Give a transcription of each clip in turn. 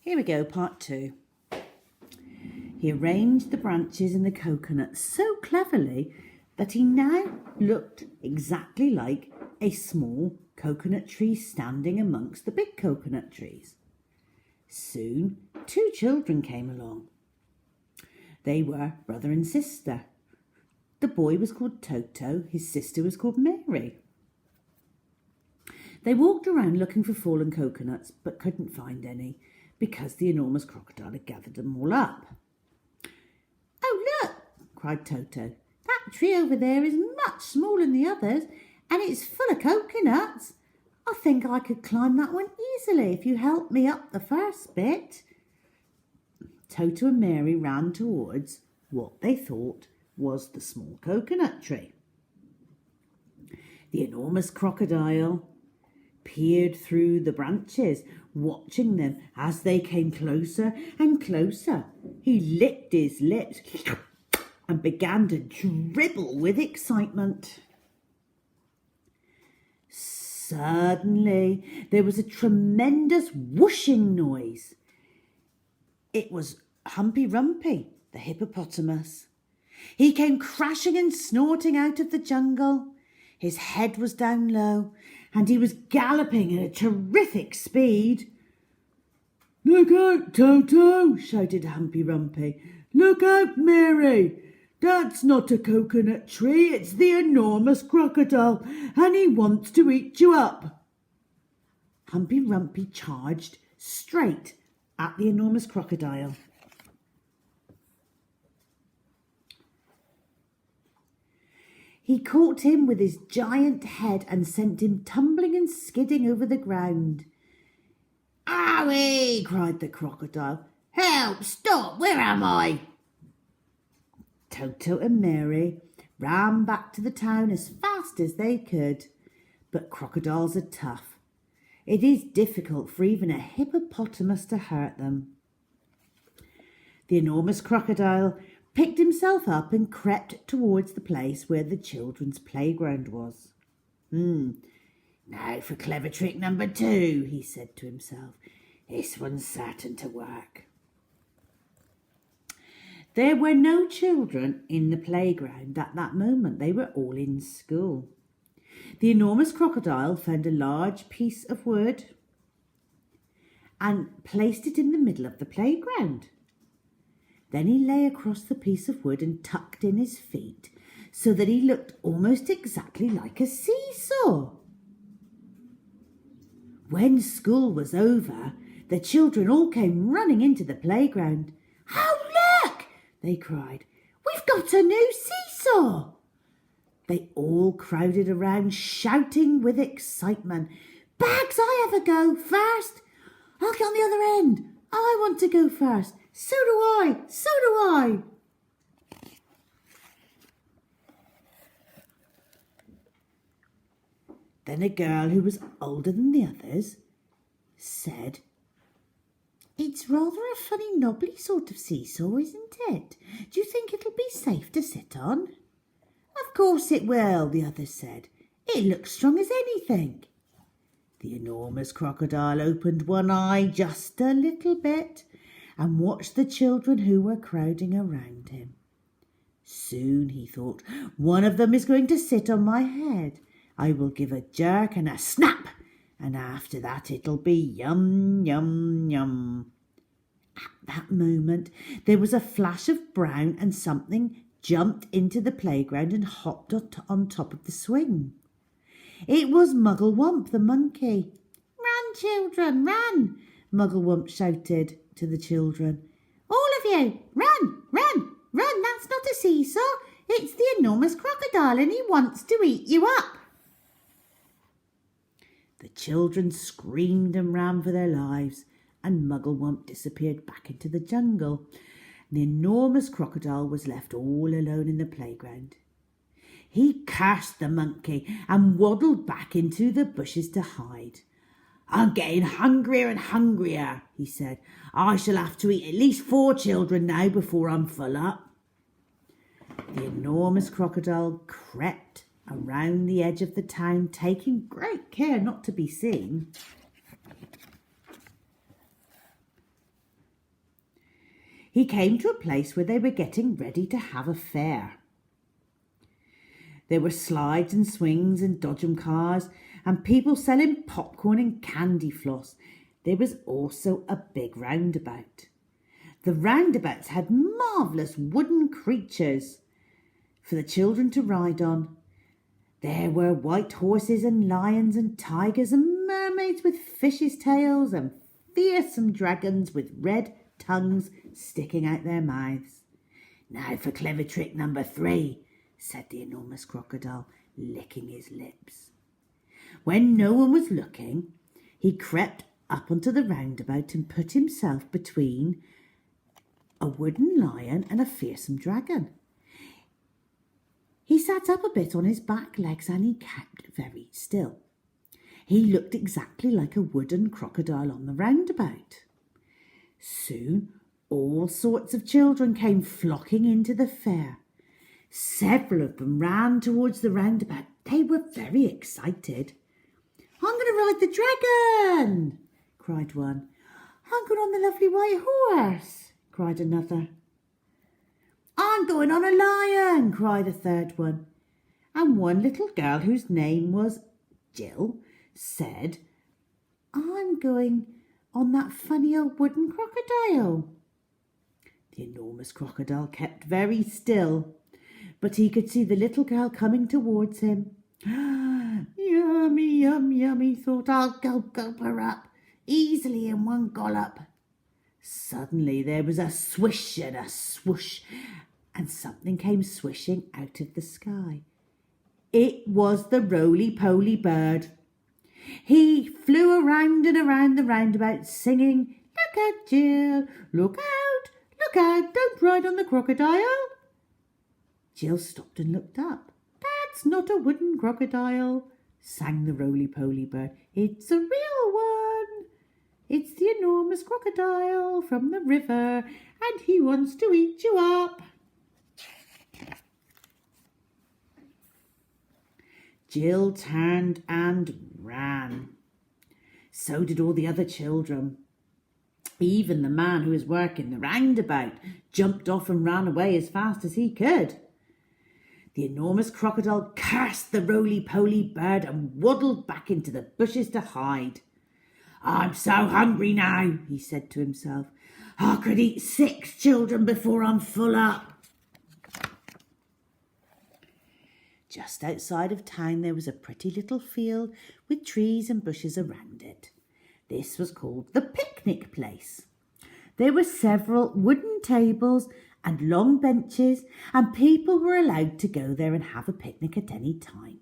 Here we go, part 2. He arranged the branches in the coconut so cleverly that he now looked exactly like a small coconut tree standing amongst the big coconut trees. Soon 2 children came along. They were brother and sister. The boy was called Toto, his sister was called Mary. They walked around looking for fallen coconuts but couldn't find any because the enormous crocodile had gathered them all up. "Oh, look!" cried Toto. "That tree over there is much smaller than the others and it's full of coconuts. I think I could climb that one easily if you help me up the first bit." Toto and Mary ran towards what they thought was the small coconut tree. The enormous crocodile peered through the branches, watching them as they came closer and closer. He licked his lips and began to dribble with excitement. Suddenly, there was a tremendous whooshing noise. It was Humpy Rumpy, the hippopotamus. He came crashing and snorting out of the jungle. His head was down low, and he was galloping at a terrific speed. "Look out, Toto!" shouted Humpy Rumpy. "Look out, Mary! That's not a coconut tree, it's the enormous crocodile, and he wants to eat you up." Humpy Rumpy charged straight at the enormous crocodile. He caught him with his giant head and sent him tumbling and skidding over the ground. "Owie!" cried the crocodile. "Help! Stop! Where am I?" Toto and Mary ran back to the town as fast as they could, but crocodiles are tough. It is difficult for even a hippopotamus to hurt them. The enormous crocodile picked himself up and crept towards the place where the children's playground was. "Now for clever trick number 2, he said to himself. "This one's certain to work." There were no children in the playground at that moment. They were all in school. The enormous crocodile found a large piece of wood and placed it in the middle of the playground. Then he lay across the piece of wood and tucked in his feet so that he looked almost exactly like a seesaw. When school was over, the children all came running into the playground. "Oh, look!" they cried. "We've got a new seesaw!" They all crowded around, shouting with excitement. "Bags, I have a go first. I'll get on the other end. I want to go first. So do I. So do I." Then a girl who was older than the others said, "It's rather a funny knobbly sort of seesaw, isn't it? Do you think it'll be safe to sit on?" "Of course it will," the others said. "It looks strong as anything." The enormous crocodile opened one eye just a little bit and watched the children who were crowding around him. Soon, he thought, one of them is going to sit on my head. I will give a jerk and a snap, and after that it'll be yum, yum, yum. At that moment, there was a flash of brown and something jumped into the playground and hopped on top of the swing. It was Mugglewump the monkey. "Run, children, run!" Mugglewump shouted to the children. "All of you, run, run, run! That's not a seesaw. It's the enormous crocodile and he wants to eat you up." The children screamed and ran for their lives, and Mugglewump disappeared back into the jungle. The enormous crocodile was left all alone in the playground. He cursed the monkey and waddled back into the bushes to hide. "I'm getting hungrier and hungrier," he said. "I shall have to eat at least 4 children now before I'm full up." The enormous crocodile crept around the edge of the town, taking great care not to be seen. he came to a place where they were getting ready to have a fair. There were slides and swings and dodgem cars and people selling popcorn and candy floss. There was also a big roundabout. The roundabouts had marvellous wooden creatures for the children to ride on. There were white horses and lions and tigers and mermaids with fishes' tails and fearsome dragons with red tongues sticking out their mouths. "Now for clever trick number 3, said the enormous crocodile, licking his lips. When no one was looking, he crept up onto the roundabout and put himself between a wooden lion and a fearsome dragon. He sat up a bit on his back legs and he kept very still. He looked exactly like a wooden crocodile on the roundabout. Soon all sorts of children came flocking into the fair. Several of them ran towards the roundabout. They were very excited. "I'm going to ride the dragon," cried one. "I'm going on the lovely white horse," cried another. "I'm going on a lion," cried a third one. And one little girl, whose name was Jill, said, "I'm going on that funny old wooden crocodile." The enormous crocodile kept very still, but he could see the little girl coming towards him. "Yummy, yum, yum," he thought. "I'll gulp her up easily in one gollop." Suddenly there was a swish and a swoosh, and something came swishing out of the sky. It was the roly-poly bird. He flew around and around the roundabout singing, "Look out, Jill, look out, don't ride on the crocodile." Jill stopped and looked up. "That's not a wooden crocodile," sang the roly-poly bird. "It's a real one. It's the enormous crocodile from the river, and he wants to eat you up." Jill turned and ran. So did all the other children. Even the man who was working the roundabout jumped off and ran away as fast as he could. The enormous crocodile cursed the roly-poly bird and waddled back into the bushes to hide. "I'm so hungry now," he said to himself. "I could eat 6 children before I'm full up." Just outside of town there was a pretty little field with trees and bushes around it. This was called the picnic place. There were several wooden tables and long benches, and people were allowed to go there and have a picnic at any time.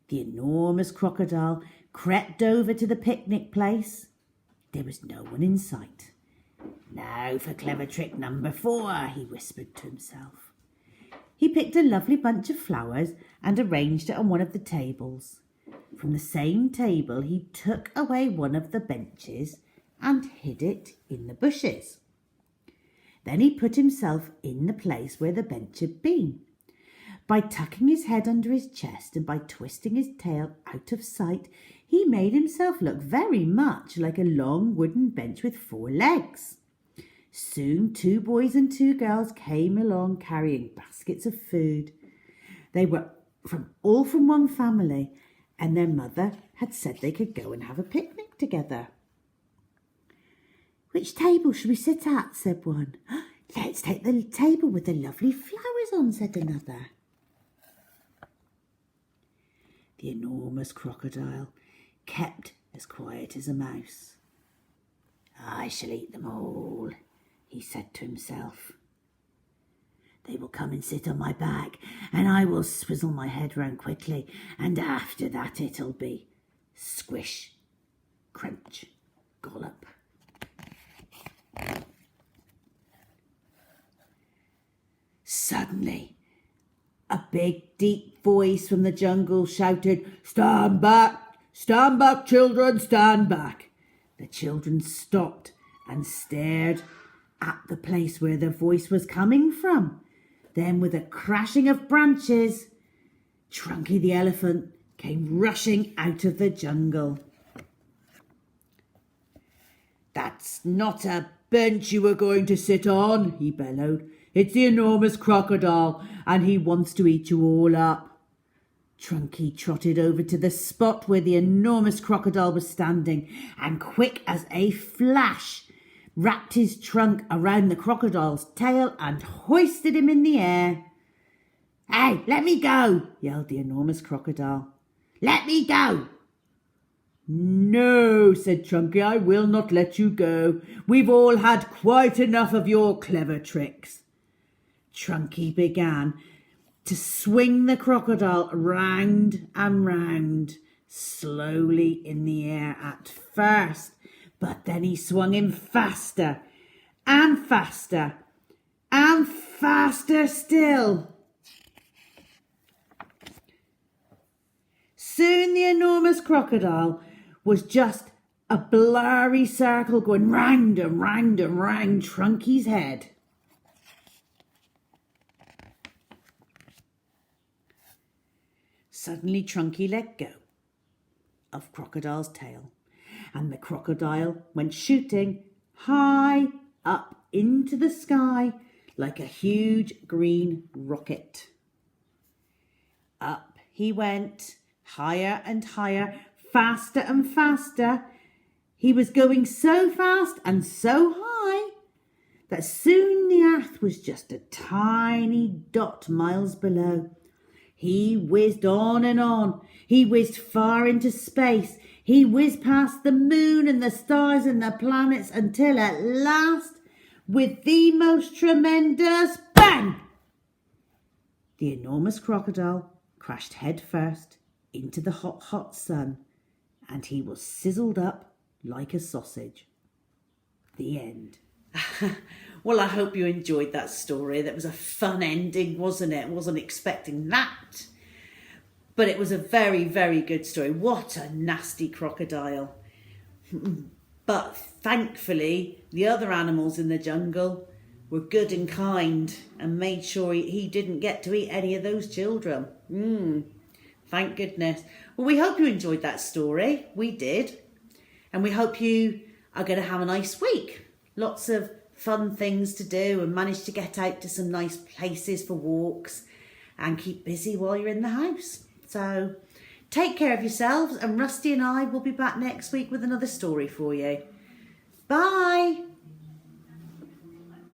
The enormous crocodile crept over to the picnic place. There was no one in sight. "Now for clever trick number 4, he whispered to himself. He picked a lovely bunch of flowers and arranged it on one of the tables. From the same table he took away one of the benches and hid it in the bushes. Then he put himself in the place where the bench had been. By tucking his head under his chest and by twisting his tail out of sight, he made himself look very much like a long wooden bench with 4 legs. Soon 2 boys and 2 girls came along carrying baskets of food. They were all from one family, and their mother had said they could go and have a picnic together. "Which table should we sit at?" said one. "Let's take the table with the lovely flowers on," said another. The enormous crocodile kept as quiet as a mouse. "I shall eat them all," he said to himself. "They will come and sit on my back, and I will swizzle my head round quickly, and after that it'll be squish, crunch, gollop." Suddenly, a big, deep voice from the jungle shouted, stand back, children, stand back." The children stopped and stared at the place where the voice was coming from. Then, with a crashing of branches, Trunky the elephant came rushing out of the jungle. "That's not a bench you were going to sit on?" he bellowed. "It's the enormous crocodile, and he wants to eat you all up." Trunky trotted over to the spot where the enormous crocodile was standing, and quick as a flash wrapped his trunk around the crocodile's tail and hoisted him in the air. "Hey, let me go!" yelled the enormous crocodile. "Let me go!" "No," said Trunky, "I will not let you go. We've all had quite enough of your clever tricks." Trunky began to swing the crocodile round and round, slowly in the air at first, but then he swung him faster and faster and faster still. Soon the enormous crocodile was just a blurry circle going round and round and round Trunky's head. Suddenly Trunky let go of Crocodile's tail, and the crocodile went shooting high up into the sky like a huge green rocket. Up he went, higher and higher, faster and faster. He was going so fast and so high that soon the earth was just a tiny dot miles below. He whizzed on and on. He whizzed far into space. He whizzed past the moon and the stars and the planets until at last, with the most tremendous bang, the enormous crocodile crashed head first into the hot, hot sun, and he was sizzled up like a sausage. The end. Well, I hope you enjoyed that story. That was a fun ending, wasn't it? I wasn't expecting that. But it was a very, very good story. What a nasty crocodile. But thankfully, the other animals in the jungle were good and kind and made sure he didn't get to eat any of those children. Thank goodness. Well, we hope you enjoyed that story. We did. And we hope you are going to have a nice week. Lots of fun things to do and manage to get out to some nice places for walks and keep busy while you're in the house. So take care of yourselves, and Rusty and I will be back next week with another story for you. Bye.